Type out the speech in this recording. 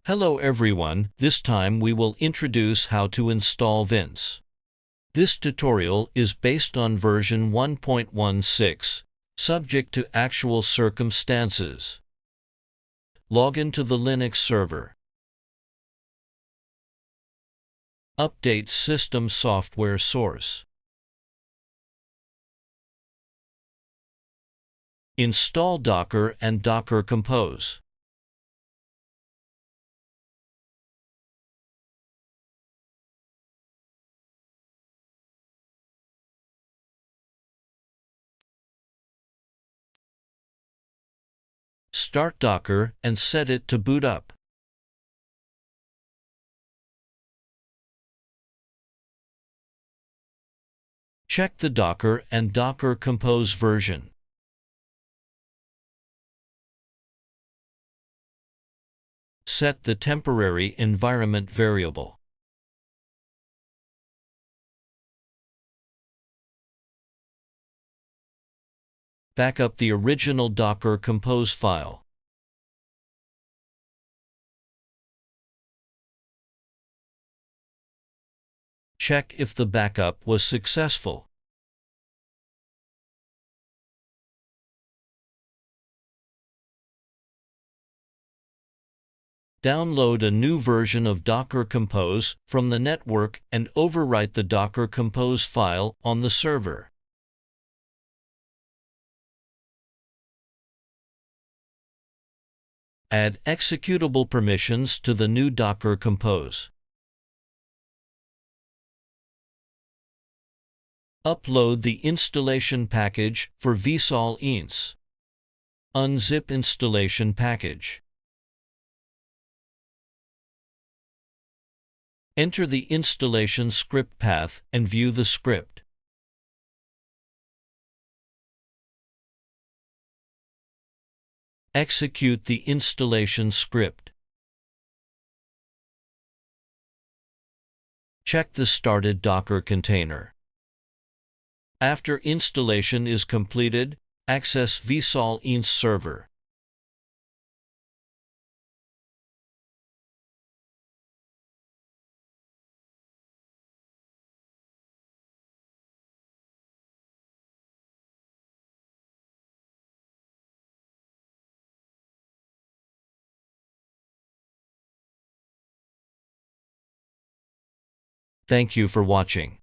Hello everyone, this time we will introduce how to install Vince. This tutorial is based on version 1.16, subject to actual circumstances. Log into the Linux server. Update system software source. Install Docker and Docker Compose. Start Docker and set it to boot up. Check the Docker and Docker Compose version. Set the temporary environment variable. Back up the original Docker Compose file. Check if the backup was successful. Download a new version of Docker Compose from the network and overwrite the Docker Compose file on the server. Add executable permissions to the new Docker Compose. Upload the installation package for vsol.ins. Unzip installation package. Enter the installation script path and view the script. Execute the installation script. Check the started Docker container. After installation is completed, access vsol.ins server. Thank you for watching.